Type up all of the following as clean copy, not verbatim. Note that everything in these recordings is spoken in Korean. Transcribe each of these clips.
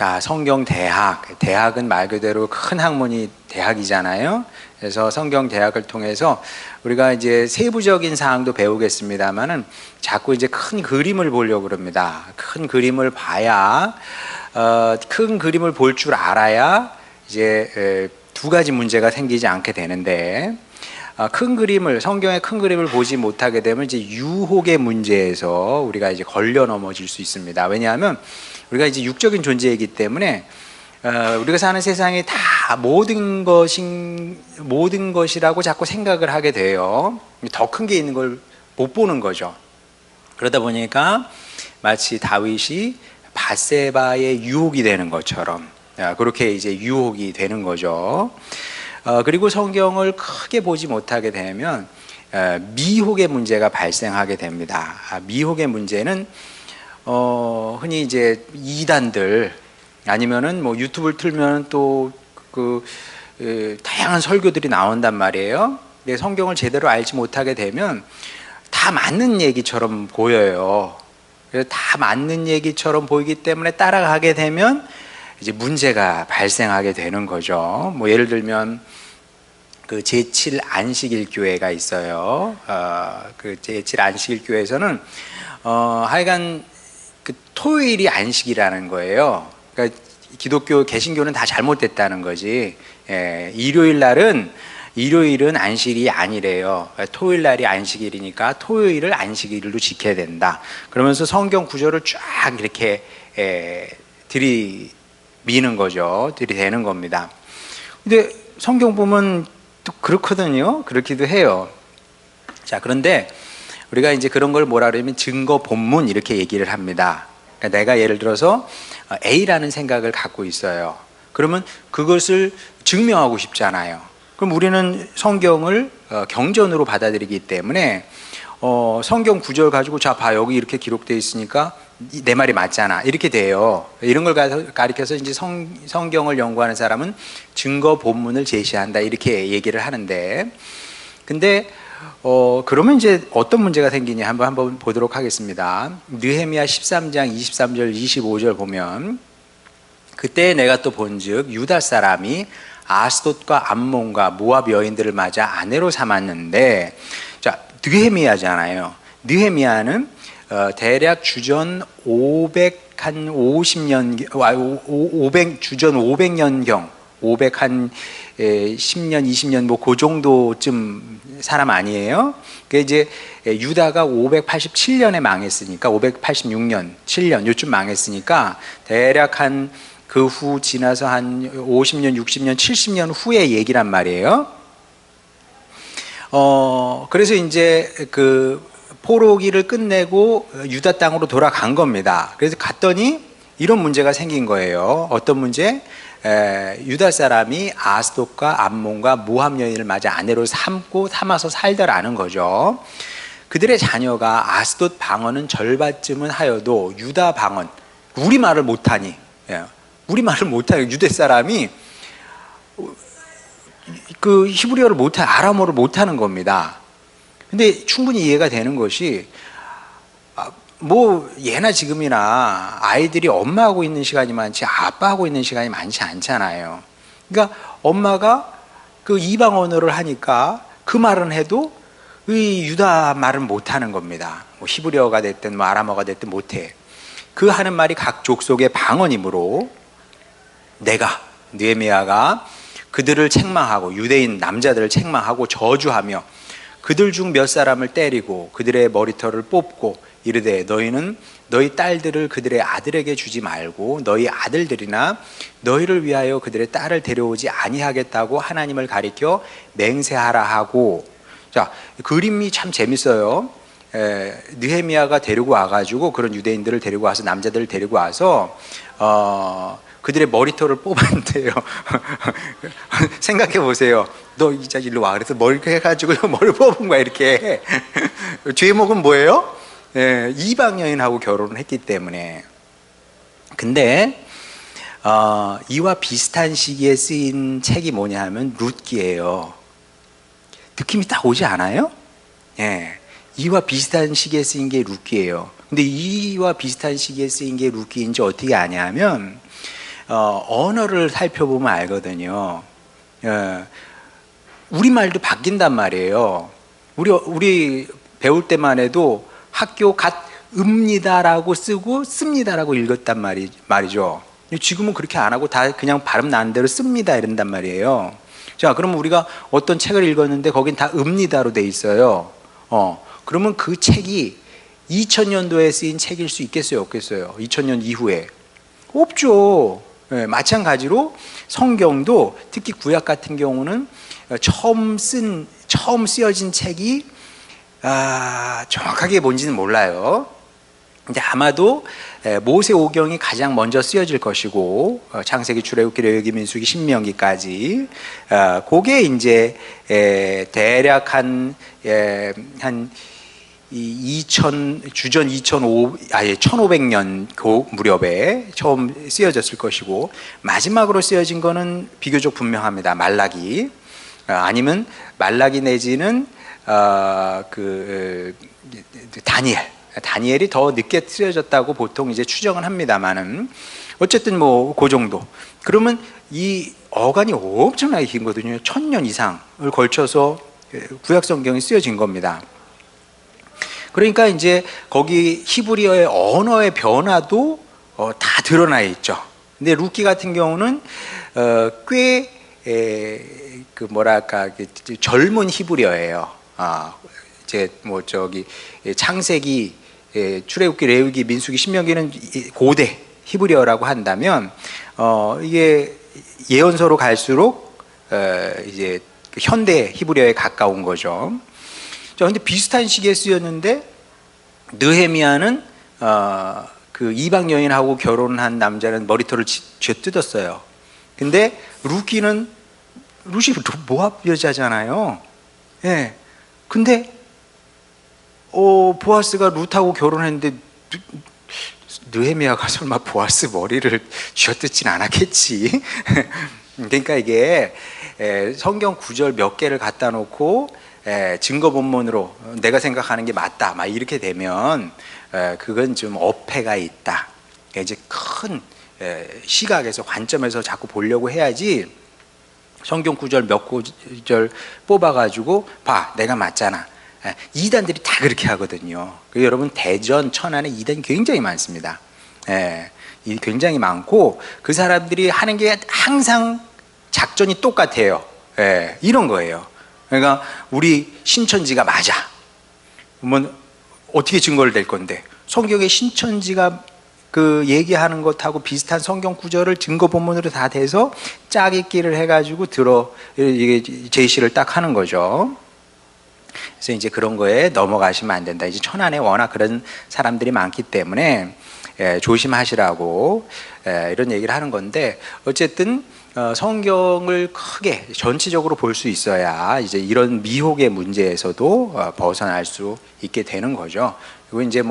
자, 성경 대학. 대학은 말 그대로 큰 학문이 대학이잖아요. 그래서 성경 대학을 통해서 우리가 이제 세부적인 사항도 배우겠습니다만은 자꾸 이제 큰 그림을 보려고 그럽니다. 큰 그림을 봐야, 큰 그림을 볼 줄 알아야 이제 두 가지 문제가 생기지 않게 되는데, 큰 그림을, 성경의 큰 그림을 보지 못하게 되면 이제 유혹의 문제에서 우리가 이제 걸려 넘어질 수 있습니다. 왜냐하면 우리가 이제 육적인 존재이기 때문에 우리가 사는 세상이 다 모든 것이라고 자꾸 생각을 하게 돼요. 더 큰 게 있는 걸 못 보는 거죠. 그러다 보니까 마치 다윗이 밧세바의 유혹이 되는 것처럼 그렇게 이제 유혹이 되는 거죠. 그리고 성경을 크게 보지 못하게 되면 미혹의 문제가 발생하게 됩니다. 미혹의 문제는 흔히 이제 이단들 아니면은 뭐 유튜브를 틀면 또 다양한 설교들이 나온단 말이에요. 근데 성경을 제대로 알지 못하게 되면 다 맞는 얘기처럼 보여요. 그래서 다 맞는 얘기처럼 보이기 때문에 따라가게 되면 이제 문제가 발생하게 되는 거죠. 뭐 예를 들면 그 제7 안식일 교회가 있어요. 그 제7 안식일 교회에서는 하여간 그 토요일이 안식이라는 거예요. 그러니까 기독교 개신교는 다 잘못됐다는 거지. 일요일은 안식일이 아니래요. 토요일 날이 안식일이니까 토요일을 안식일로 지켜야 된다. 그러면서 성경 구절을 쫙 이렇게 들이미는 거죠. 들이대는 겁니다. 근데 성경 보면 또 그렇거든요. 그렇기도 해요. 자, 그런데 우리가 이제 그런 걸 뭐라 그러면 증거 본문 이렇게 얘기를 합니다. 그러니까 내가 예를 들어서 A라는 생각을 갖고 있어요. 그러면 그것을 증명하고 싶잖아요. 그럼 우리는 성경을 경전으로 받아들이기 때문에 성경 구절 가지고 자, 봐, 여기 이렇게 기록되어 있으니까 내 말이 맞잖아. 이렇게 돼요. 이런 걸 가리켜서 이제 성경을 연구하는 사람은 증거 본문을 제시한다. 이렇게 얘기를 하는데, 근데 그러면 이제 어떤 문제가 생기냐 한번 보도록 하겠습니다. 느헤미야 13장 23절 25절 보면, 그때 내가 또 본즉 유다 사람이 아스돗과 암몬과 모압 여인들을 맞아 아내로 삼았는데, 자, 느헤미야잖아요. 느헤미야는 대략 주전 550년, 주전 500년경, 10년, 20년 뭐 그 정도쯤 사람 아니에요? 그 이제 유다가 587년에 망했으니까 586년, 7년 요쯤 망했으니까 대략 한 그 후 지나서 한 50년, 60년, 70년 후의 얘기란 말이에요. 그래서 이제 그 포로기를 끝내고 유다 땅으로 돌아간 겁니다. 그래서 갔더니 이런 문제가 생긴 거예요. 어떤 문제? 유다 사람이 아스돗과 암몬과 모압 여인을 맞아 아내로 삼아서 살더라는 거죠. 그들의 자녀가 아스돗 방언은 절반쯤은 하여도 유다 방언, 우리말을 못하니, 우리말을 못하니 유대 사람이 그 히브리어를 못해, 아람어를 못하는 겁니다. 근데 충분히 이해가 되는 것이, 뭐 예나 지금이나 아이들이 엄마하고 있는 시간이 많지 아빠하고 있는 시간이 많지 않잖아요. 그러니까 엄마가 그 이방 언어를 하니까 그 말은 해도 이 유다 말은 못하는 겁니다. 뭐 히브리어가 됐든 뭐 아람어가 됐든 못해. 그 하는 말이 각 족속의 방언이므로 느헤미야가 그들을 책망하고 유대인 남자들을 책망하고 저주하며 그들 중 몇 사람을 때리고 그들의 머리털을 뽑고 이르되 너희는 너희 딸들을 그들의 아들에게 주지 말고 너희 아들들이나 너희를 위하여 그들의 딸을 데려오지 아니하겠다고 하나님을 가리켜 맹세하라 하고. 자, 그림이 참 재밌어요. 느헤미야가 데리고 와가지고 그런 유대인들을 데리고 와서 남자들을 데리고 와서 그들의 머리털을 뽑았대요. 생각해 보세요. 너 이제 일로 와. 그래서 머리 해가지고 머리를 뽑은 거야, 이렇게. 죄목은 뭐예요? 이방 여인하고 결혼을 했기 때문에. 근데 이와 비슷한 시기에 쓰인 책이 뭐냐 하면 룻기예요. 느낌이 딱 오지 않아요? 이와 비슷한 시기에 쓰인 게 룻기예요. 근데 이와 비슷한 시기에 쓰인 게 룻기인지 어떻게 아냐면 언어를 살펴보면 알거든요. 우리말도 바뀐단 말이에요. 우리 배울 때만 해도 학교 읍니다라고 쓰고 씁니다라고 읽었단 말이죠. 지금은 그렇게 안 하고 다 그냥 발음 나는 대로 씁니다 이런단 말이에요. 자, 그러면 우리가 어떤 책을 읽었는데 거긴 다 읍니다로 돼 있어요. 그러면 그 책이 2000년도에 쓰인 책일 수 있겠어요, 없겠어요? 2000년 이후에 없죠. 마찬가지로 성경도 특히 구약 같은 경우는 처음 쓰여진 책이 정확하게 뭔지는 몰라요. 근데 아마도 모세오경이 가장 먼저 쓰여질 것이고 창세기, 출애굽기, 레위기, 민수기, 신명기까지 그게 이제 대략 한 1500년 그 무렵에 처음 쓰여졌을 것이고 마지막으로 쓰여진 거는 비교적 분명합니다. 말라기 아니면 말라기 내지는 다니엘이 더 늦게 쓰여졌다고 보통 이제 추정은 합니다만은 어쨌든 뭐 그 정도. 그러면 이 어간이 엄청나게 긴 거거든요. 1000년 이상을 걸쳐서 구약 성경이 쓰여진 겁니다. 그러니까 이제 거기 히브리어의 언어의 변화도 다 드러나 있죠. 근데 루키 같은 경우는 꽤 젊은 히브리어예요. 이제 창세기, 출애굽기, 레위기, 민수기, 신명기는 고대 히브리어라고 한다면 이게 예언서로 갈수록 이제 현대 히브리어에 가까운 거죠. 그런데 비슷한 시기에 쓰였는데 느헤미야는 그 이방 여인하고 결혼한 남자는 머리털을 쥐어뜯었어요. 근데 루시 모압 여자잖아요. 예. 근데 보아스가 룻하고 결혼했는데 느헤미야가 설마 보아스 머리를 쥐어뜯진 않았겠지. 그러니까 이게 성경 구절 몇 개를 갖다 놓고 증거 본문으로 내가 생각하는 게 맞다 막 이렇게 되면 그건 좀 어폐가 있다. 이제 큰 시각에서 관점에서 자꾸 보려고 해야지 성경 구절 몇 구절 뽑아가지고 봐 내가 맞잖아. 이단들이 다 그렇게 하거든요. 여러분 대전 천안에 이단이 굉장히 많습니다. 굉장히 많고 그 사람들이 하는 게 항상 작전이 똑같아요. 이런 거예요. 그러니까 우리 신천지가 맞아. 그러면 어떻게 증거를 댈 건데? 성경의 신천지가 그 얘기하는 것하고 비슷한 성경 구절을 증거 본문으로 다 대서 짜깁기를 해가지고 이게 제시를 딱 하는 거죠. 그래서 이제 그런 거에 넘어가시면 안 된다. 이제 천안에 워낙 그런 사람들이 많기 때문에 조심하시라고 이런 얘기를 하는 건데 어쨌든 성경을 크게 전체적으로 볼 수 있어야 이제 이런 미혹의 문제에서도 벗어날 수 있게 되는 거죠. 그리고 이제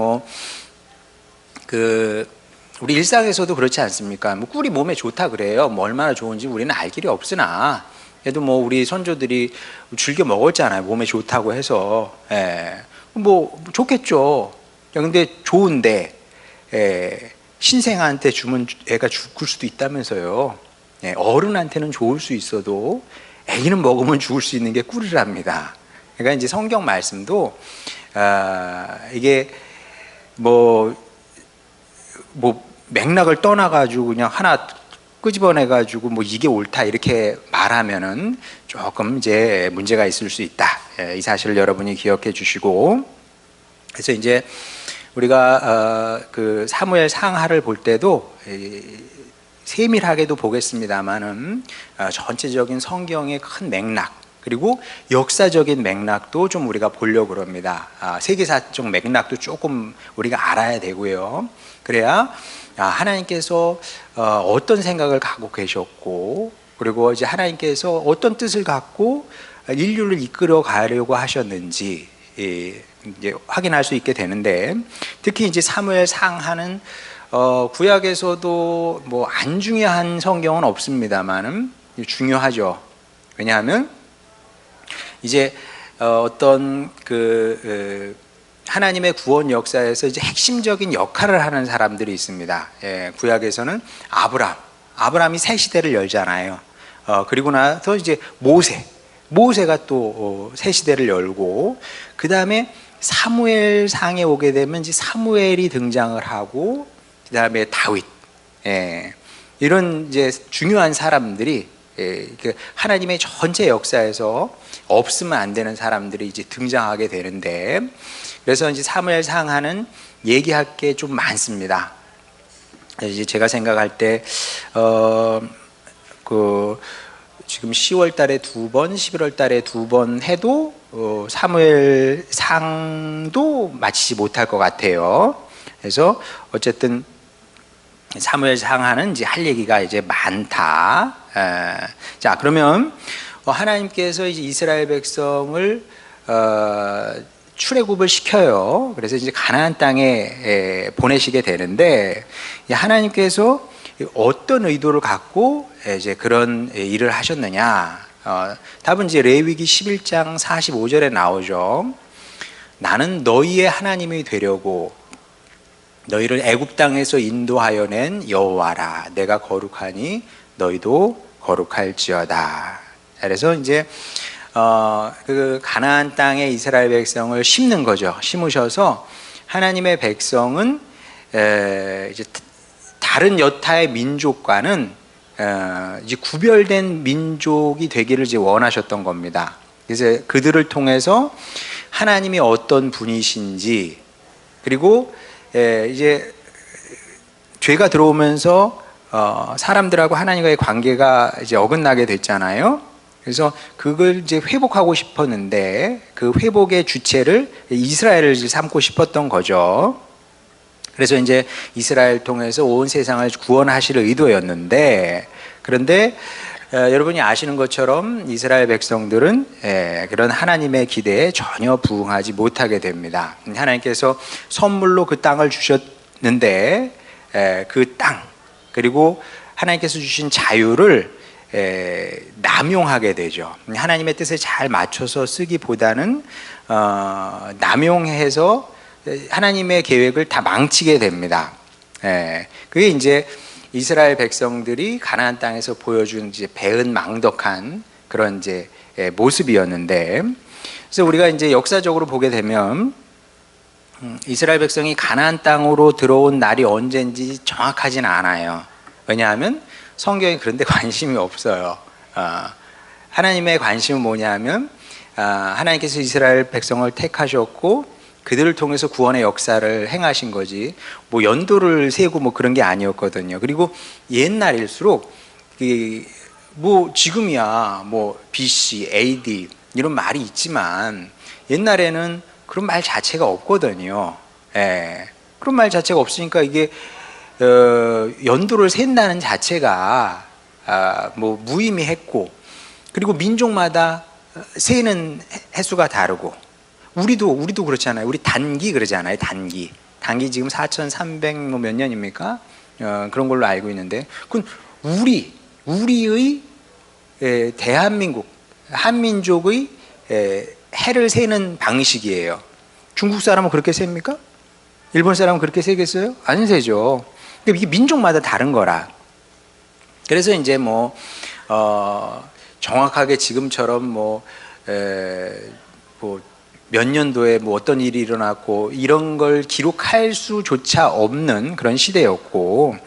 우리 일상에서도 그렇지 않습니까? 꿀이 몸에 좋다 그래요. 얼마나 좋은지 우리는 알 길이 없으나 그래도 우리 선조들이 즐겨 먹었잖아요. 몸에 좋다고 해서. 좋겠죠. 근데 좋은데 신생아한테 주면 애가 죽을 수도 있다면서요. 어른한테는 좋을 수 있어도 애기는 먹으면 죽을 수 있는 게 꿀이랍니다. 그러니까 이제 성경 말씀도 이게 맥락을 떠나가지고 그냥 하나 끄집어내가지고 이게 옳다 이렇게 말하면은 조금 이제 문제가 있을 수 있다. 이 사실을 여러분이 기억해 주시고 그래서 이제 우리가 그 사무엘 상하를 볼 때도 세밀하게도 보겠습니다만은 전체적인 성경의 큰 맥락 그리고 역사적인 맥락도 좀 우리가 보려고 그럽니다. 세계사적 맥락도 조금 우리가 알아야 되고요. 그래야 하나님께서 어떤 생각을 갖고 계셨고 그리고 이제 하나님께서 어떤 뜻을 갖고 인류를 이끌어 가려고 하셨는지 이제 확인할 수 있게 되는데 특히 이제 사무엘 상하는 구약에서도 안 중요한 성경은 없습니다만은 중요하죠. 왜냐하면 이제 어떤 하나님의 구원 역사에서 이제 핵심적인 역할을 하는 사람들이 있습니다. 구약에서는 아브라함이 새 시대를 열잖아요. 그리고 나서 이제 모세가 또 새 시대를 열고, 그 다음에 사무엘상에 오게 되면 이제 사무엘이 등장을 하고, 그 다음에 다윗, 이런 이제 중요한 사람들이 하나님의 전체 역사에서 없으면 안 되는 사람들이 이제 등장하게 되는데, 그래서 이제 사무엘상 하는 얘기할 게 좀 많습니다. 이제 제가 생각할 때 지금 10월 달에 2번, 11월 달에 2번 해도 사무엘상도 마치지 못할 것 같아요. 그래서 어쨌든 사무엘상 하는 이제 할 얘기가 이제 많다. 자, 그러면 하나님께서 이제 이스라엘 백성을 출애굽을 시켜요. 그래서 이제 가나안 땅에 보내시게 되는데, 하나님께서 어떤 의도를 갖고 이제 그런 일을 하셨느냐? 답은 이제 레위기 11장 45절에 나오죠. 나는 너희의 하나님이 되려고 너희를 애굽 땅에서 인도하여 낸 여호와라. 내가 거룩하니 너희도 거룩할지어다. 그래서 이제 그 가나안 땅에 이스라엘 백성을 심는 거죠. 심으셔서 하나님의 백성은 이제 다른 여타의 민족과는 이제 구별된 민족이 되기를 이제 원하셨던 겁니다. 그래서 그들을 통해서 하나님이 어떤 분이신지, 그리고 이제 죄가 들어오면서 사람들하고 하나님과의 관계가 이제 어긋나게 됐잖아요. 그래서 그걸 이제 회복하고 싶었는데, 그 회복의 주체를 이스라엘을 삼고 싶었던 거죠. 그래서 이제 이스라엘 통해서 온 세상을 구원하실 의도였는데, 그런데 여러분이 아시는 것처럼 이스라엘 백성들은 그런 하나님의 기대에 전혀 부응하지 못하게 됩니다. 하나님께서 선물로 그 땅을 주셨는데, 그 땅, 그리고 하나님께서 주신 자유를 남용하게 되죠. 하나님의 뜻에 잘 맞춰서 쓰기보다는 남용해서 하나님의 계획을 다 망치게 됩니다. 그게 이제 이스라엘 백성들이 가나안 땅에서 보여준 이제 배은망덕한 그런 이제 모습이었는데, 그래서 우리가 이제 역사적으로 보게 되면 이스라엘 백성이 가나안 땅으로 들어온 날이 언제인지 정확하지는 않아요. 왜냐하면 성경에 그런 데 관심이 없어요. 하나님의 관심은 뭐냐면 하나님께서 이스라엘 백성을 택하셨고 그들을 통해서 구원의 역사를 행하신 거지, 뭐 연도를 세고 뭐 그런 게 아니었거든요. 그리고 옛날일수록 뭐 지금이야 뭐 BC, AD 이런 말이 있지만 옛날에는 그런 말 자체가 없거든요. 그런 말 자체가 없으니까 이게 연도를 센다는 자체가 뭐 무의미했고, 그리고 민족마다 세는 횟수가 다르고, 우리도 그렇잖아요. 우리 단기 그러잖아요. 단기 지금 4,300 몇 년입니까? 그런 걸로 알고 있는데, 그건 우리의 대한민국 한민족의 해를 세는 방식이에요. 중국 사람은 그렇게 셉니까? 일본 사람은 그렇게 세겠어요? 안 세죠. 이게 민족마다 다른 거라. 그래서 이제 뭐 정확하게 지금처럼 몇 년도에 뭐 어떤 일이 일어났고 이런 걸 기록할 수조차 없는 그런 시대였고,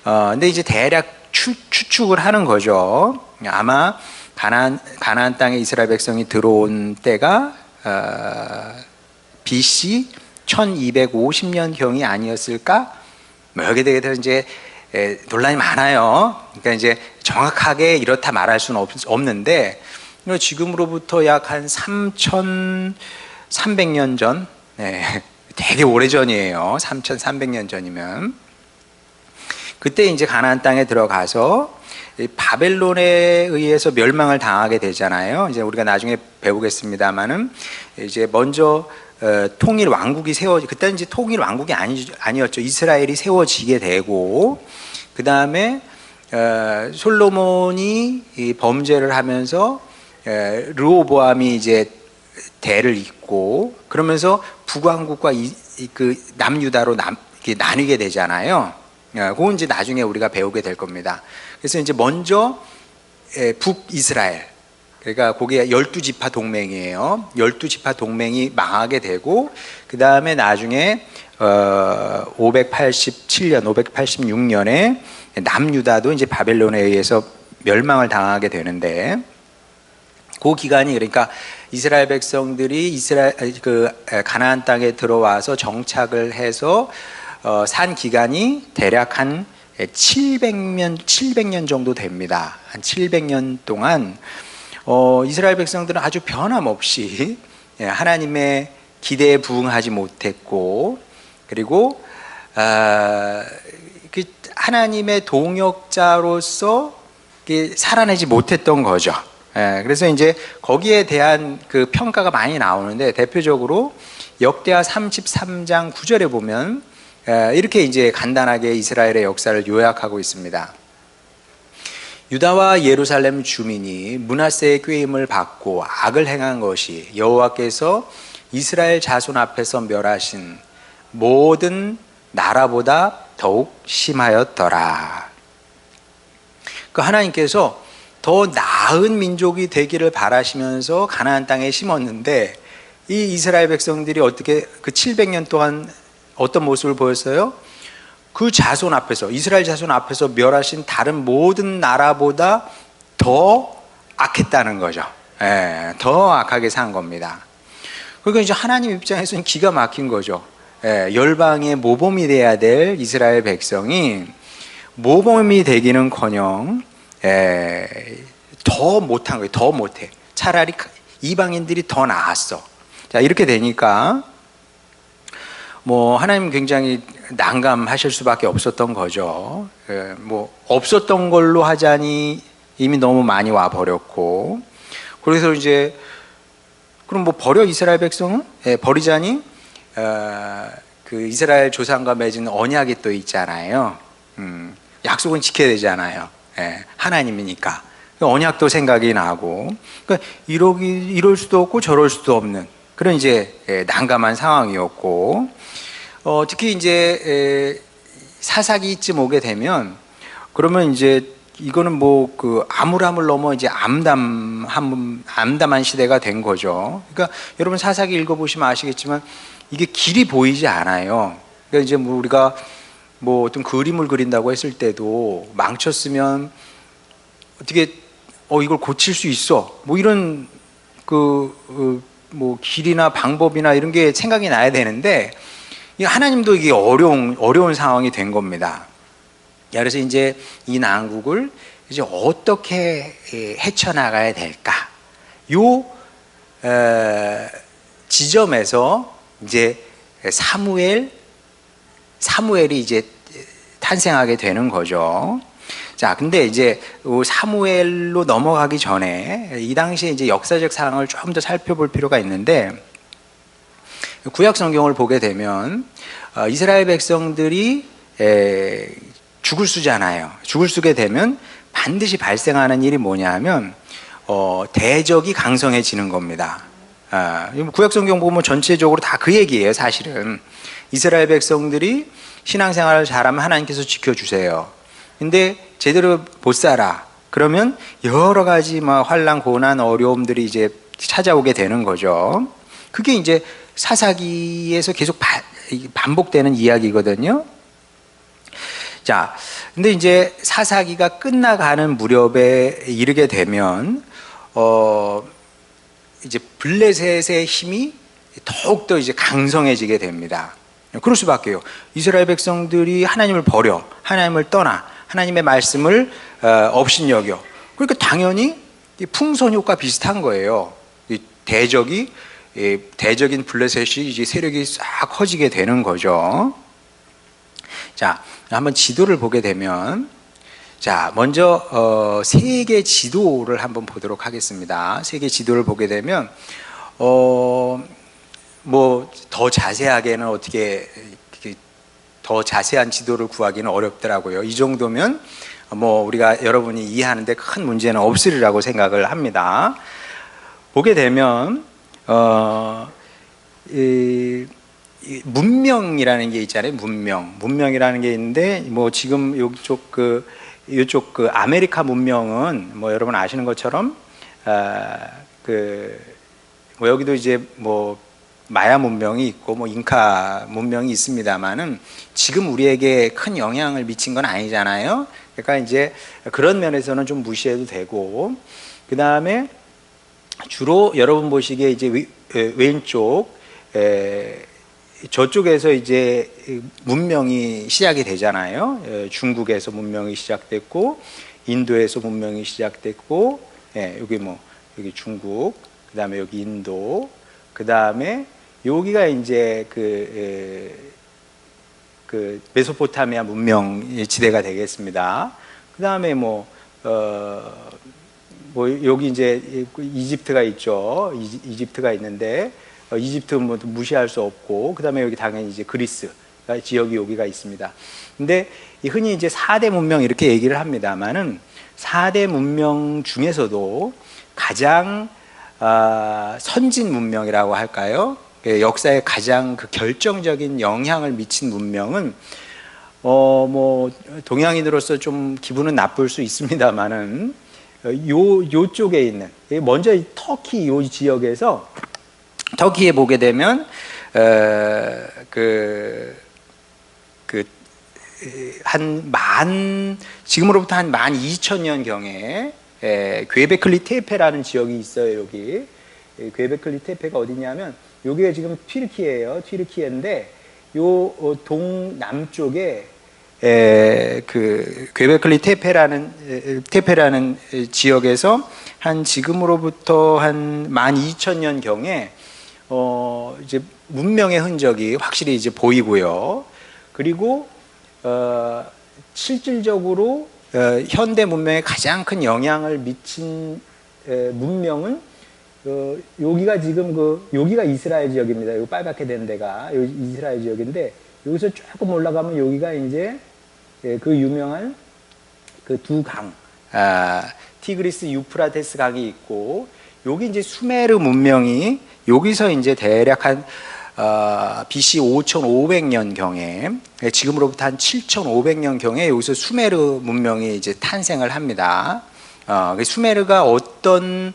근데 이제 대략 추측을 하는 거죠. 아마 가나안 땅에 이스라엘 백성이 들어온 때가 BC 1250년 경이 아니었을까? 뭐 여기에 대해서 이제 논란이 많아요. 그러니까 이제 정확하게 이렇다 말할 수는 없는데, 지금으로부터 약 한 3,300년 전, 되게 오래전이에요. 3,300년 전이면. 그때 이제 가나안 땅에 들어가서 바벨론에 의해서 멸망을 당하게 되잖아요. 이제 우리가 나중에 배우겠습니다만은, 이제 먼저 통일 왕국이 그때 이제 통일 왕국이 아니었죠. 이스라엘이 세워지게 되고, 그 다음에 솔로몬이 범죄를 하면서 르호보암이 이제 대를 잇고, 그러면서 북왕국과 그 남유다로 나뉘게 되잖아요. 그건 이제 나중에 우리가 배우게 될 겁니다. 그래서 이제 먼저 북이스라엘, 그러니까 거기에 12지파 동맹이에요. 12지파 동맹이 망하게 되고, 그 다음에 나중에 587년, 586년에 남유다도 이제 바벨론에 의해서 멸망을 당하게 되는데, 그 기간이, 그러니까 이스라엘 백성들이 가나안 땅에 들어와서 정착을 해서 산 기간이 대략 한 700년 정도 됩니다. 한 700년 동안 이스라엘 백성들은 아주 변함없이 하나님의 기대에 부응하지 못했고, 그리고 하나님의 동역자로서 살아내지 못했던 거죠. 그래서 이제 거기에 대한 그 평가가 많이 나오는데, 대표적으로 역대하 33장 9절에 보면 이렇게 이제 간단하게 이스라엘의 역사를 요약하고 있습니다. 유다와 예루살렘 주민이 므낫세의 꾀임을 받고 악을 행한 것이 여호와께서 이스라엘 자손 앞에서 멸하신 모든 나라보다 더욱 심하였더라. 그 하나님께서 더 나은 민족이 되기를 바라시면서 가나안 땅에 심었는데, 이 이스라엘 백성들이 어떻게 그 700년 동안 어떤 모습을 보였어요? 그 자손 앞에서, 이스라엘 자손 앞에서 멸하신 다른 모든 나라보다 더 악했다는 거죠. 더 악하게 산 겁니다. 그러니까 이제 하나님 입장에서는 기가 막힌 거죠. 열방의 모범이 돼야 될 이스라엘 백성이 모범이 되기는커녕 더 못한 거예요. 더 못해. 차라리 이방인들이 더 나았어. 자, 이렇게 되니까 뭐 하나님 굉장히 난감하실 수밖에 없었던 거죠. 뭐 없었던 걸로 하자니 이미 너무 많이 와 버렸고, 그래서 이제 그럼 뭐 버려, 이스라엘 백성은? 버리자니 그 이스라엘 조상과 맺은 언약이 또 있잖아요. 약속은 지켜야 되잖아요. 하나님이니까 언약도 생각이 나고, 그러니까 이럴 수도 없고 저럴 수도 없는 그런 이제 난감한 상황이었고, 특히 이제 사사기쯤 오게 되면, 그러면 이제 이거는 뭐 그 아물아물 넘어 이제 암담한 시대가 된 거죠. 그러니까 여러분 사사기 읽어보시면 아시겠지만 이게 길이 보이지 않아요. 그러니까 이제 뭐 우리가 뭐 어떤 그림을 그린다고 했을 때도 망쳤으면 어떻게 이걸 고칠 수 있어, 뭐 이런 뭐 길이나 방법이나 이런 게 생각이 나야 되는데, 하나님도 이게 어려운 상황이 된 겁니다. 그래서 이제 이 난국을 이제 어떻게 헤쳐나가야 될까? 요 지점에서 이제 사무엘이 이제 탄생하게 되는 거죠. 자, 근데 이제 사무엘로 넘어가기 전에 이 당시에 이제 역사적 상황을 좀 더 살펴볼 필요가 있는데, 구약 성경을 보게 되면 이스라엘 백성들이 죽을 쓰잖아요. 죽을 쓰게 되면 반드시 발생하는 일이 뭐냐 하면 대적이 강성해지는 겁니다. 구약 성경 보면 전체적으로 다 그 얘기예요. 사실은 이스라엘 백성들이 신앙생활을 잘하면 하나님께서 지켜주세요. 근데 제대로 못 살아, 그러면 여러 가지 막 환난, 고난, 어려움들이 이제 찾아오게 되는 거죠. 그게 이제 사사기에서 계속 반복되는 이야기거든요. 자, 근데 이제 사사기가 끝나가는 무렵에 이르게 되면 이제 블레셋의 힘이 더욱더 이제 강성해지게 됩니다. 그럴 수밖에요. 이스라엘 백성들이 하나님을 버려, 하나님을 떠나, 하나님의 말씀을 업신여겨. 그러니까 당연히 풍선효과 비슷한 거예요. 대적인 블레셋이 이제 세력이 싹 커지게 되는 거죠. 자, 한번 지도를 보게 되면, 자, 먼저 세계 지도를 한번 보도록 하겠습니다. 세계 지도를 보게 되면 뭐 더 자세하게는 어떻게 더 자세한 지도를 구하기는 어렵더라고요. 이 정도면 뭐 우리가 여러분이 이해하는데 큰 문제는 없으리라고 생각을 합니다. 보게 되면 이 문명이라는 게 있잖아요. 문명이라는 게 있는데 뭐 지금 이쪽 그 아메리카 문명은 뭐 여러분 아시는 것처럼 뭐 여기도 이제 뭐 마야 문명이 있고 뭐 잉카 문명이 있습니다만은 지금 우리에게 큰 영향을 미친 건 아니잖아요. 그러니까 이제 그런 면에서는 좀 무시해도 되고, 그 다음에 주로 여러분 보시기에 이제 왼쪽 저쪽에서 이제 문명이 시작이 되잖아요. 중국에서 문명이 시작됐고, 인도에서 문명이 시작됐고, 여기 뭐 여기 중국, 그 다음에 여기 인도, 그 다음에 여기가 이제 그 메소포타미아 문명 지대가 되겠습니다. 그 다음에 뭐 여기 이제 이집트가 있죠. 이집트가 있는데 이집트는 뭐 무시할 수 없고, 그 다음에 여기 당연히 이제 그리스 지역이 여기가 있습니다. 근데 흔히 이제 4대 문명 이렇게 얘기를 합니다만은 4대 문명 중에서도 가장 선진 문명이라고 할까요? 역사에 가장 그 결정적인 영향을 미친 문명은 뭐 동양인으로서 좀 기분은 나쁠 수 있습니다만은 요쪽에 있는, 먼저 터키 요 지역에서 터키에 보게 되면 지금으로부터 한 12,000년 경에 괴베클리 테페라는 지역이 있어요. 여기 괴베클리 테페가 어디냐면 여기가 지금 튀르키예요. 튀르키예인데 요 동남쪽에 그 괴베클리 테페라는 지역에서 한 지금으로부터 한 12,000년 경에 이제 문명의 흔적이 확실히 이제 보이고요. 그리고 실질적으로 현대 문명에 가장 큰 영향을 미친 문명은 여기가 지금 여기가 이스라엘 지역입니다. 요 빨갛게 된 데가 이스라엘 지역인데, 여기서 조금 올라가면 여기가 이제 그 유명한 그 두 강, 티그리스 유프라테스 강이 있고, 여기 이제 수메르 문명이 여기서 이제 대략 한 BC 5,500년 경에, 지금으로부터 한 7,500년 경에 여기서 수메르 문명이 이제 탄생을 합니다. 수메르가 어떤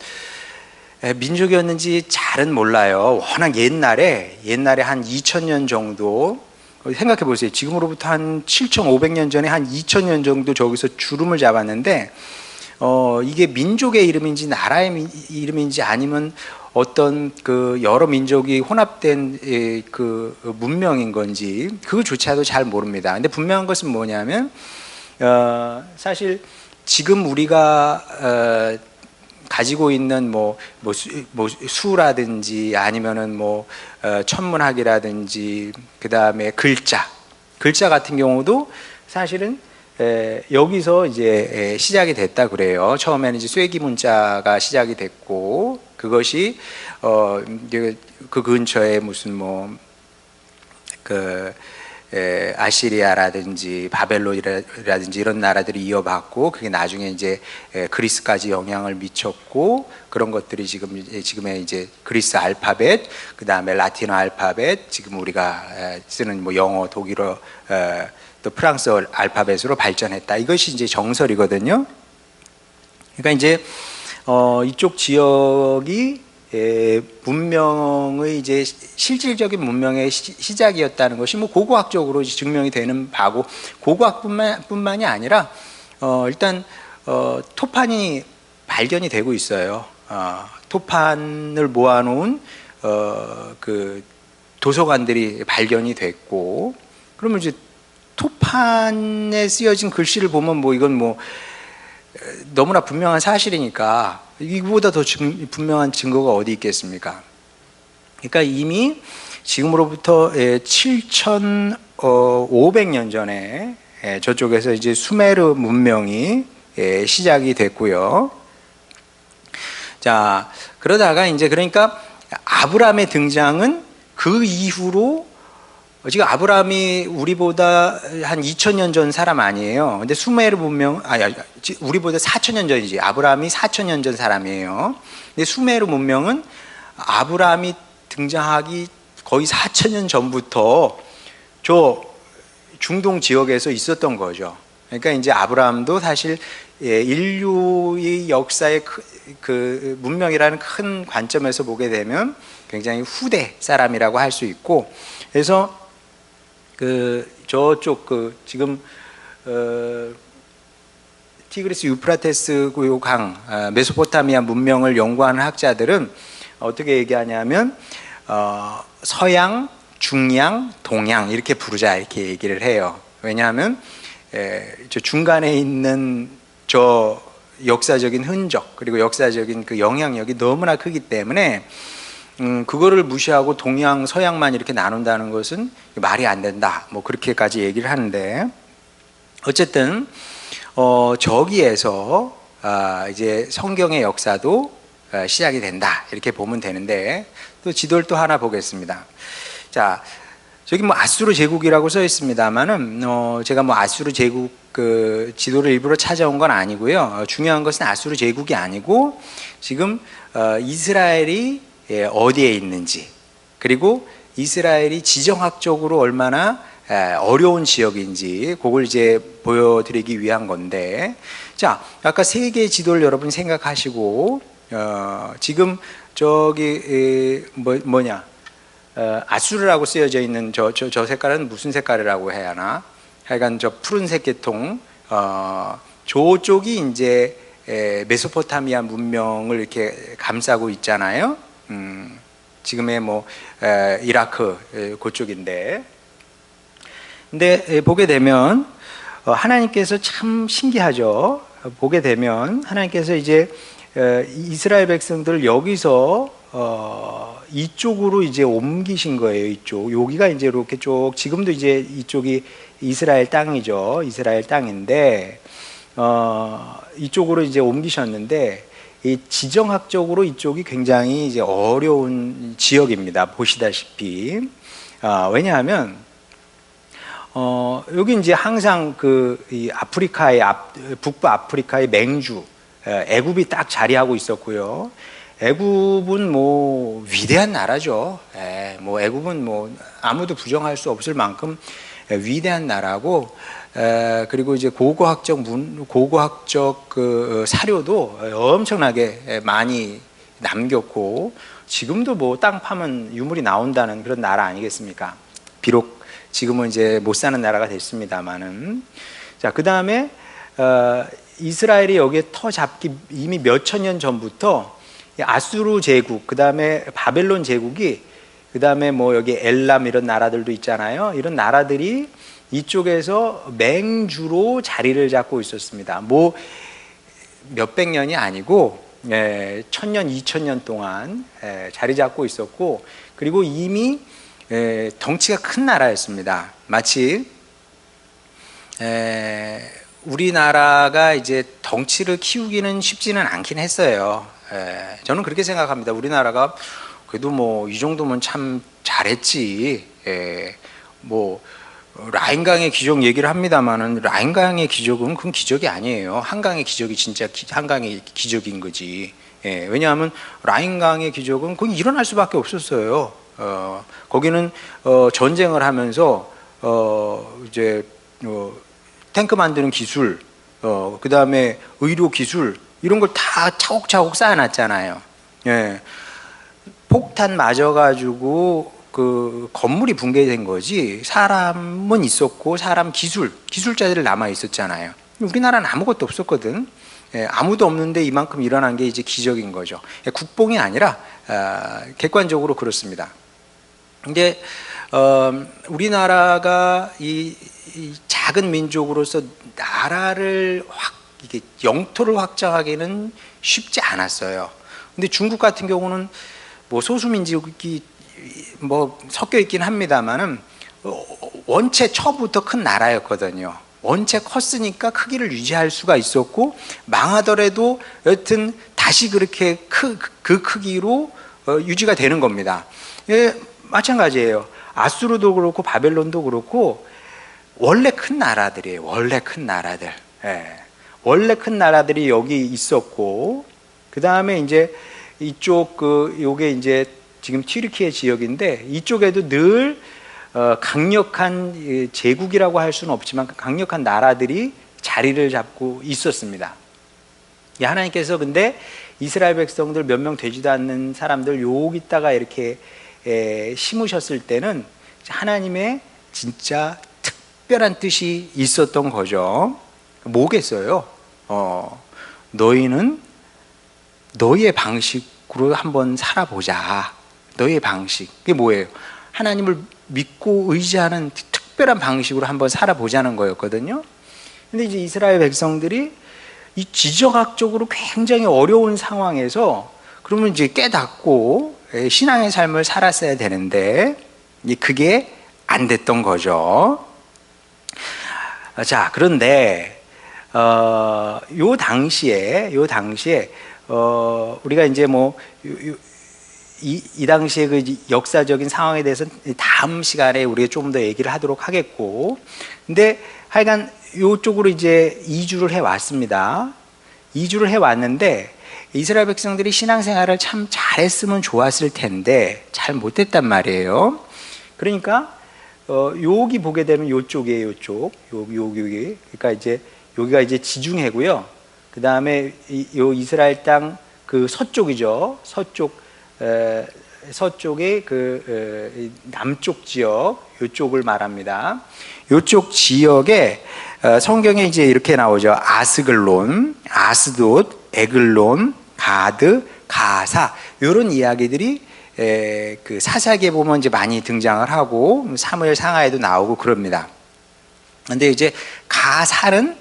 민족이었는지 잘은 몰라요. 워낙 옛날에 한 2,000년 정도, 생각해 보세요. 지금으로부터 한 7,500년 전에 한 2,000년 정도 저기서 주름을 잡았는데, 이게 민족의 이름인지 나라의 이름인지 아니면 어떤 그 여러 민족이 혼합된 그 문명인 건지 그거조차도 잘 모릅니다. 근데 분명한 것은 뭐냐면, 사실 지금 우리가 가지고 있는 뭐 수라든지 아니면은 뭐 천문학이라든지, 그 다음에 글자 같은 경우도 사실은 여기서 이제 시작이 됐다 그래요. 처음에는 이제 쐐기 문자가 시작이 됐고, 그것이 그 근처에 무슨 아시리아라든지 바벨론이라든지 이런 나라들이 이어받고, 그게 나중에 이제 그리스까지 영향을 미쳤고, 그런 것들이 지금의 이제 그리스 알파벳, 그 다음에 라틴어 알파벳, 지금 우리가 쓰는 뭐 영어, 독일어, 또 프랑스어 알파벳으로 발전했다. 이것이 이제 정설이거든요. 그러니까 이제 이쪽 지역이 문명의 이제 실질적인 문명의 시작이었다는 것이 뭐 고고학적으로 증명이 되는 바고, 고고학뿐만이 아니라 일단 토판이 발견이 되고 있어요. 토판을 모아놓은 그 도서관들이 발견이 됐고, 그러면 이제 토판에 쓰여진 글씨를 보면 뭐 이건 뭐 너무나 분명한 사실이니까 이거보다 더 분명한 증거가 어디 있겠습니까? 그러니까 이미 지금으로부터 7,500년 전에 저쪽에서 이제 수메르 문명이 시작이 됐고요. 자, 그러다가 이제 그러니까 아브라함의 등장은 그 이후로, 지금 아브라함이 우리보다 한 2,000년 전 사람 아니에요. 근데 수메르 문명, 우리보다 4,000년 전이지. 아브라함이 4,000년 전 사람이에요. 근데 수메르 문명은 아브라함이 등장하기 거의 4,000년 전부터 저 중동 지역에서 있었던 거죠. 그러니까 이제 아브라함도 사실 인류의 역사의 그 문명이라는 큰 관점에서 보게 되면 굉장히 후대 사람이라고 할 수 있고, 그래서 그 저쪽 그 지금 티그리스 유프라테스 강 메소포타미아 문명을 연구하는 학자들은 어떻게 얘기하냐면 서양, 중양, 동양 이렇게 부르자 이렇게 얘기를 해요. 왜냐하면 저 중간에 있는 저 역사적인 흔적 그리고 역사적인 그 영향력이 너무나 크기 때문에 그거를 무시하고 동양, 서양만 이렇게 나눈다는 것은 말이 안 된다. 뭐 그렇게까지 얘기를 하는데, 어쨌든 저기에서 이제 성경의 역사도 시작이 된다 이렇게 보면 되는데, 또 지도를 또 하나 보겠습니다. 자, 저기 뭐 아수르 제국이라고 써 있습니다만은 제가 뭐 아수르 제국 그 지도를 일부러 찾아온 건 아니고요. 중요한 것은 아수르 제국이 아니고 지금 이스라엘이 어디에 있는지, 그리고 이스라엘이 지정학적으로 얼마나 어려운 지역인지 그걸 이제 보여드리기 위한 건데, 자, 아까 세계 지도를 여러분 생각하시고 지금 저기 뭐냐 아수르라고 쓰여져 있는 저 색깔은 무슨 색깔이라고 해야 하나? 하여간 저 푸른색 계통 저쪽이 이제 메소포타미아 문명을 이렇게 감싸고 있잖아요. 지금의 뭐 이라크 그쪽인데, 근데 보게 되면 하나님께서 참 신기하죠. 보게 되면 하나님께서 이제 이스라엘 백성들을 여기서 이쪽으로 이제 옮기신 거예요. 이쪽 여기가 이제 이렇게 쭉, 지금도 이제 이쪽이 이스라엘 땅이죠. 이스라엘 땅인데 이쪽으로 이제 옮기셨는데, 이 지정학적으로 이쪽이 굉장히 이제 어려운 지역입니다. 보시다시피 왜냐하면 여기 이제 항상 이 아프리카의 북부 아프리카의 맹주 애굽이 딱 자리하고 있었고요. 애굽은 뭐 위대한 나라죠. 뭐 애굽은 뭐 아무도 부정할 수 없을 만큼 위대한 나라고, 그리고 이제 고고학적 그 사료도 엄청나게 많이 남겼고, 지금도 뭐 땅 파면 유물이 나온다는 그런 나라 아니겠습니까? 비록 지금은 이제 못 사는 나라가 됐습니다만은. 자, 그 다음에 이스라엘이 여기에 터 잡기 이미 몇천 년 전부터 아수르 제국, 그 다음에 바벨론 제국이, 그 다음에 뭐 여기 엘람 이런 나라들도 있잖아요. 이런 나라들이 이쪽에서 맹주로 자리를 잡고 있었습니다. 뭐 몇백 년이 아니고 1000년, 2000년 동안 자리 잡고 있었고, 그리고 이미 덩치가 큰 나라였습니다. 마치 우리나라가 이제 덩치를 키우기는 쉽지는 않긴 했어요. 저는 그렇게 생각합니다. 우리나라가 그래도 뭐 이 정도면 참 잘했지. 뭐 라인강의 기적 얘기를 합니다만은 라인강의 기적은 그건 기적이 아니에요. 한강의 기적이 진짜 한강의 기적인 거지. 왜냐하면 라인강의 기적은 그건 일어날 수밖에 없었어요. 거기는 전쟁을 하면서 이제 탱크 만드는 기술, 그 다음에 의료 기술 이런 걸 다 차곡차곡 쌓아놨잖아요. 폭탄 맞아가지고 그 건물이 붕괴된 거지 사람은 있었고 사람 기술자들이 남아 있었잖아요. 우리나라는 아무것도 없었거든. 아무도 없는데 이만큼 일어난 게 이제 기적인 거죠. 국뽕이 아니라 객관적으로 그렇습니다. 근데 우리나라가 이 작은 민족으로서 나라를 이게 영토를 확장하기는 쉽지 않았어요. 근데 중국 같은 경우는 뭐 소수민족이 뭐 섞여 있긴 합니다만은 원체 처부터 큰 나라였거든요. 원체 컸으니까 크기를 유지할 수가 있었고, 망하더라도 여튼 다시 그렇게 그 크기로 유지가 되는 겁니다. 마찬가지예요. 아수르도 그렇고 바벨론도 그렇고 원래 큰 나라들이에요. 원래 큰 나라들. 원래 큰 나라들이 여기 있었고, 그 다음에 이제 이쪽 요게 이제 지금 튀르키예 지역인데 이쪽에도 늘 강력한 제국이라고 할 수는 없지만 강력한 나라들이 자리를 잡고 있었습니다. 하나님께서 근데 이스라엘 백성들 몇 명 되지도 않는 사람들 여기다가 이렇게 심으셨을 때는 하나님의 진짜 특별한 뜻이 있었던 거죠. 뭐겠어요? 너희는 너희의 방식으로 한번 살아보자. 너희의 방식. 그게 뭐예요? 하나님을 믿고 의지하는 특별한 방식으로 한번 살아보자는 거였거든요. 근데 이제 이스라엘 백성들이 이 지정학적으로 굉장히 어려운 상황에서 그러면 이제 깨닫고 신앙의 삶을 살았어야 되는데 그게 안 됐던 거죠. 자, 그런데 요 당시에 우리가 이제 뭐 이 당시에 그 역사적인 상황에 대해서 다음 시간에 우리가 좀 더 얘기를 하도록 하겠고, 근데 하여간 요쪽으로 이제 이주를 해 왔습니다. 이주를 해 왔는데 이스라엘 백성들이 신앙생활을 참 잘했으면 좋았을 텐데 잘 못했단 말이에요. 그러니까 여기 보게 되면 요쪽이에요. 여기. 그러니까 이제 여기가 이제 지중해고요. 그 다음에 요 이스라엘 땅 그 서쪽이죠. 서쪽의 그 남쪽 지역, 요쪽을 말합니다. 요쪽 지역에 성경에 이제 이렇게 나오죠. 아스글론, 아스돗, 에글론, 가드, 가사, 이런 이야기들이 그 사사기에 보면 이제 많이 등장을 하고 사무엘 상하에도 나오고 그럽니다. 근데 이제 가살은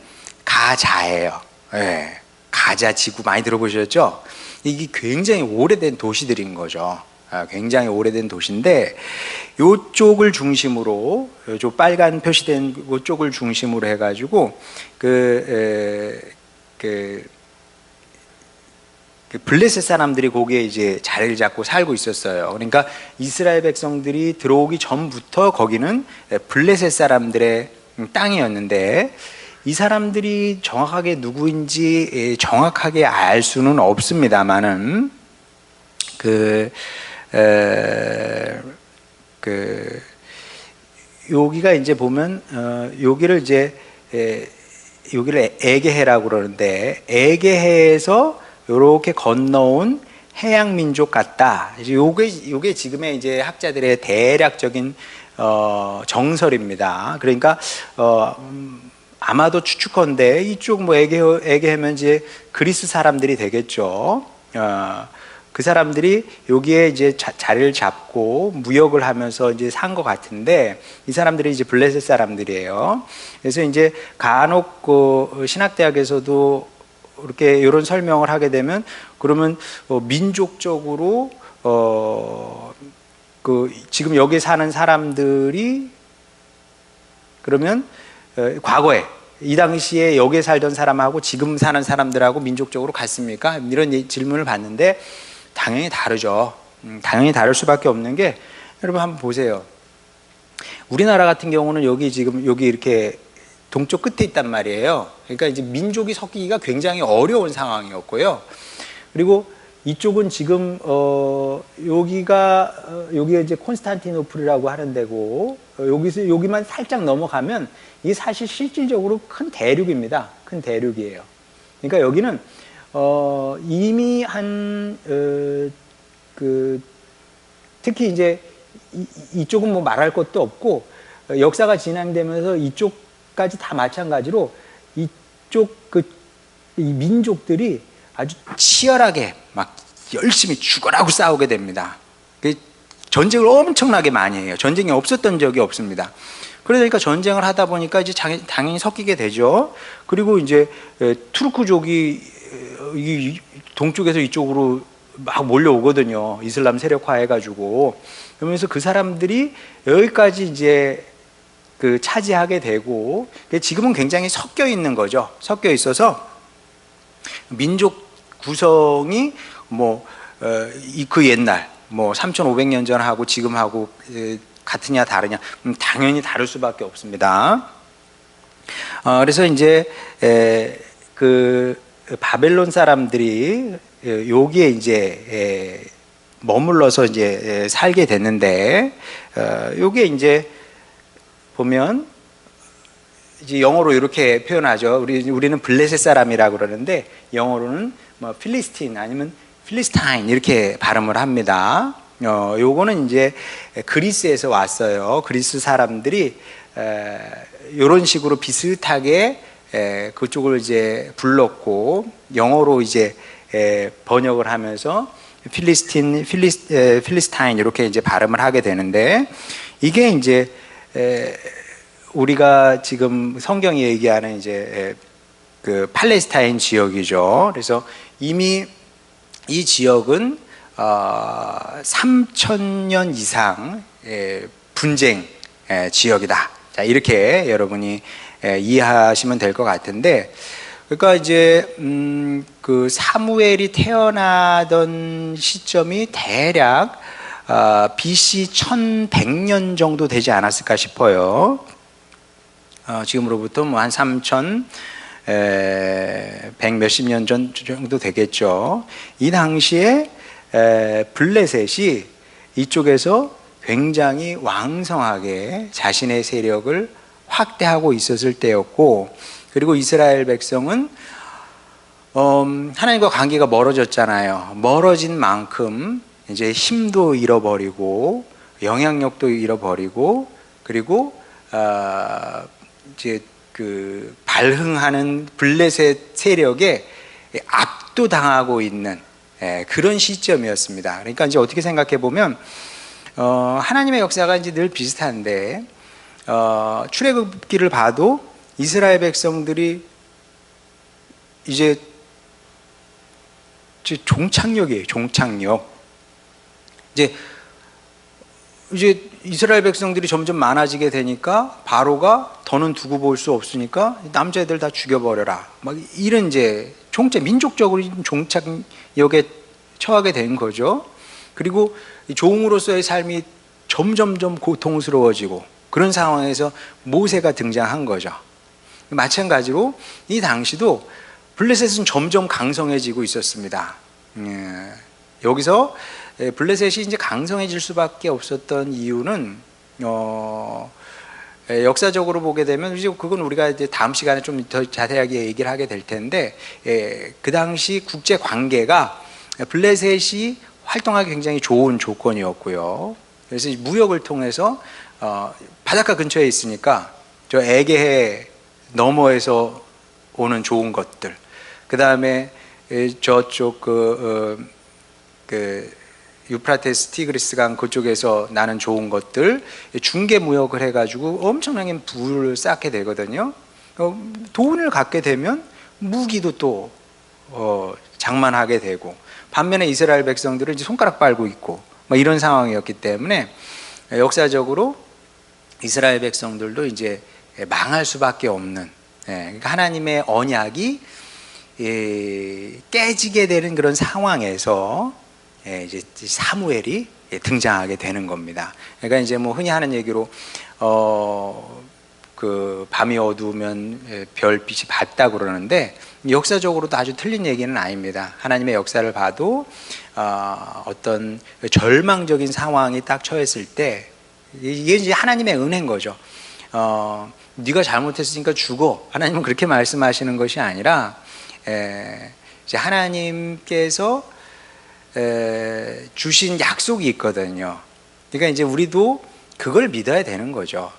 가자예요. 예, 가자 지구 많이 들어보셨죠? 이게 굉장히 오래된 도시들인 거죠. 굉장히 오래된 도시인데 요쪽을 중심으로 요 빨간 표시된 요쪽을 중심으로 해가지고 그 블레셋 사람들이 거기에 이제 자리를 잡고 살고 있었어요. 그러니까 이스라엘 백성들이 들어오기 전부터 거기는 블레셋 사람들의 땅이었는데 이 사람들이 정확하게 누구인지 정확하게 알 수는 없습니다만은 여기가 이제 보면 여기를 이제 여기를 에게해라고 그러는데 에게해에서 이렇게 건너온 해양 민족 같다. 이제 요게 지금의 이제 학자들의 대략적인 정설입니다. 그러니까 아마도 추측컨대 이쪽 뭐 에게해면 이제 그리스 사람들이 되겠죠. 그 사람들이 여기에 이제 자리를 잡고 무역을 하면서 이제 산 것 같은데 이 사람들이 이제 블레셋 사람들이에요. 그래서 이제 간혹 그 신학대학에서도 이렇게 이런 설명을 하게 되면 그러면 민족적으로 그 지금 여기 사는 사람들이 그러면 과거에 이 당시에 여기에 살던 사람하고 지금 사는 사람들하고 민족적으로 같습니까? 이런 질문을 받는데 당연히 다르죠. 당연히 다를 수밖에 없는 게 여러분 한번 보세요. 우리나라 같은 경우는 여기 지금 여기 이렇게 동쪽 끝에 있단 말이에요. 그러니까 이제 민족이 섞이기가 굉장히 어려운 상황이었고요. 그리고 이쪽은 지금 여기가 이제 콘스탄티노플이라고 하는 데고 여기만 살짝 넘어가면 이게 사실 실질적으로 큰 대륙입니다. 큰 대륙이에요. 그러니까 여기는 이미 특히 이제 이쪽은 뭐 말할 것도 없고 역사가 진행되면서 이쪽까지 다 마찬가지로 이쪽 이 민족들이 아주 치열하게 막 열심히 죽어라고 싸우게 됩니다. 전쟁을 엄청나게 많이 해요. 전쟁이 없었던 적이 없습니다. 그러니까 전쟁을 하다 보니까 이제 당연히 섞이게 되죠. 그리고 이제 투르크족이 동쪽에서 이쪽으로 막 몰려오거든요. 이슬람 세력화 해가지고. 그러면서 그 사람들이 여기까지 이제 그 차지하게 되고 지금은 굉장히 섞여 있는 거죠. 섞여 있어서 민족 구성이 뭐 그 옛날 뭐 3,500년 전하고 지금하고 같으냐 다르냐 당연히 다를 수밖에 없습니다. 그래서 이제 그 바벨론 사람들이 여기에 이제 머물러서 이제 살게 됐는데, 요게 이제 보면 이제 영어로 이렇게 표현하죠. 우리는 블레셋 사람이라고 그러는데 영어로는 뭐 필리스틴 아니면 필리스타인 이렇게 발음을 합니다. 요거는 이제 그리스에서 왔어요. 그리스 사람들이 이런 식으로 비슷하게 그쪽을 이제 불렀고 영어로 이제 번역을 하면서 필리스타인 이렇게 이제 발음을 하게 되는데, 이게 이제 우리가 지금 성경이 얘기하는 이제 그 팔레스타인 지역이죠. 그래서 이미 이 지역은 3,000년 이상 분쟁 지역이다. 자, 이렇게 여러분이 이해하시면 될 것 같은데, 그러니까 이제 그 사무엘이 태어나던 시점이 대략 BC 1100년 정도 되지 않았을까 싶어요. 지금으로부터 뭐 한 3,100 몇십 년 전 정도 되겠죠. 이 당시에 블레셋이 이쪽에서 굉장히 왕성하게 자신의 세력을 확대하고 있었을 때였고, 그리고 이스라엘 백성은 하나님과 관계가 멀어졌잖아요. 멀어진 만큼 이제 힘도 잃어버리고 영향력도 잃어버리고, 그리고 이제 그 발흥하는 블레셋 세력에 압도당하고 있는 그런 시점이었습니다. 그러니까 이제 어떻게 생각해 보면 하나님의 역사가 이제 늘 비슷한데, 출애굽기를 봐도 이스라엘 백성들이 이제 종착역이에요. 종착역. 이제 이스라엘 백성들이 점점 많아지게 되니까 바로가 더는 두고 볼 수 없으니까 남자애들 다 죽여버려라. 막 이런 이제 민족적으로 종착역에 처하게 된 거죠. 그리고 종으로서의 삶이 점점점 고통스러워지고 그런 상황에서 모세가 등장한 거죠. 마찬가지로 이 당시도 블레셋은 점점 강성해지고 있었습니다. 여기서 블레셋이 이제 강성해질 수밖에 없었던 이유는 역사적으로 보게 되면 그건 우리가 이제 다음 시간에 좀 더 자세하게 얘기를 하게 될 텐데, 그 당시 국제 관계가 블레셋이 활동하기 굉장히 좋은 조건이었고요. 그래서 무역을 통해서 바닷가 근처에 있으니까 저 에게해 너머에서 오는 좋은 것들, 그 다음에 저쪽 유프라테스 티그리스 강 그쪽에서 나는 좋은 것들 중개 무역을 해가지고 엄청나게 부를 쌓게 되거든요. 돈을 갖게 되면 무기도 또 장만하게 되고, 반면에 이스라엘 백성들은 이제 손가락 빨고 있고 뭐 이런 상황이었기 때문에 역사적으로 이스라엘 백성들도 이제 망할 수밖에 없는, 그러니까 하나님의 언약이 깨지게 되는 그런 상황에서 이제 사무엘이 등장하게 되는 겁니다. 그러니까 이제 뭐 흔히 하는 얘기로 그 밤이 어두우면 별빛이 밝다 그러는데, 역사적으로도 아주 틀린 얘기는 아닙니다. 하나님의 역사를 봐도 어떤 절망적인 상황이 딱 처했을 때 이게 이제 하나님의 은혜인 거죠. 네가 잘못했으니까 죽어. 하나님은 그렇게 말씀하시는 것이 아니라 이제 하나님께서 주신 약속이 있거든요. 그러니까 이제 우리도 그걸 믿어야 되는 거죠.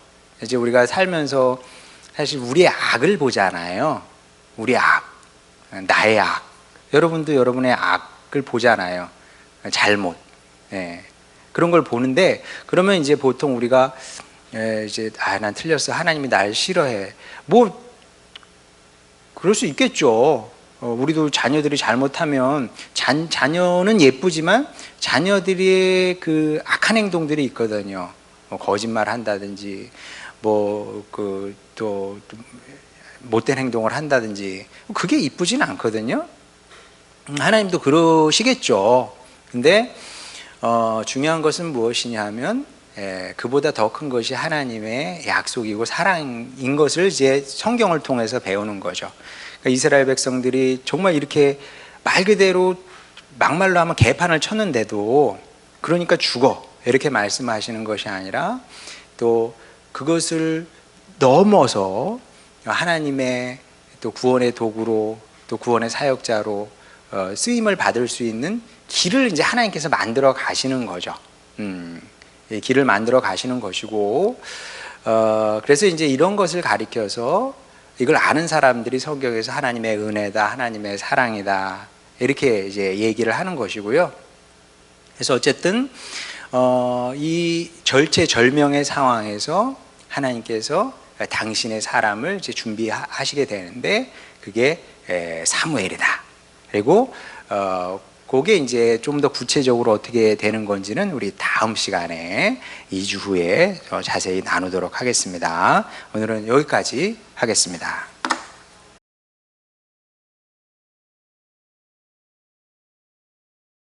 이제 우리가 살면서 사실 우리의 악을 보잖아요. 우리 악, 나의 악. 여러분도 여러분의 악을 보잖아요. 잘못. 그런 걸 보는데, 그러면 이제 보통 우리가 이제 난 틀렸어. 하나님이 날 싫어해. 뭐 그럴 수 있겠죠. 우리도 자녀들이 잘못하면 자녀는 예쁘지만 자녀들의 그 악한 행동들이 있거든요. 뭐 거짓말 한다든지 뭐 그 또 못된 행동을 한다든지 그게 이쁘진 않거든요. 하나님도 그러시겠죠. 근데 중요한 것은 무엇이냐 하면 그보다 더 큰 것이 하나님의 약속이고 사랑인 것을 이제 성경을 통해서 배우는 거죠. 그러니까 이스라엘 백성들이 정말 이렇게 말 그대로 막말로 하면 개판을 쳤는데도 그러니까 죽어 이렇게 말씀하시는 것이 아니라 또 그것을 넘어서 하나님의 또 구원의 도구로 또 구원의 사역자로 쓰임을 받을 수 있는 길을 이제 하나님께서 만들어 가시는 거죠. 이 길을 만들어 가시는 것이고, 그래서 이제 이런 것을 가리켜서 이걸 아는 사람들이 성경에서 하나님의 은혜다, 하나님의 사랑이다 이렇게 이제 얘기를 하는 것이고요. 그래서 어쨌든 이 절체절명의 상황에서 하나님께서 당신의 사람을 이제 준비하시게 되는데 그게 사무엘이다. 그리고 그게 이제 좀 더 구체적으로 어떻게 되는 건지는 우리 다음 시간에 2주 후에 자세히 나누도록 하겠습니다. 오늘은 여기까지 하겠습니다.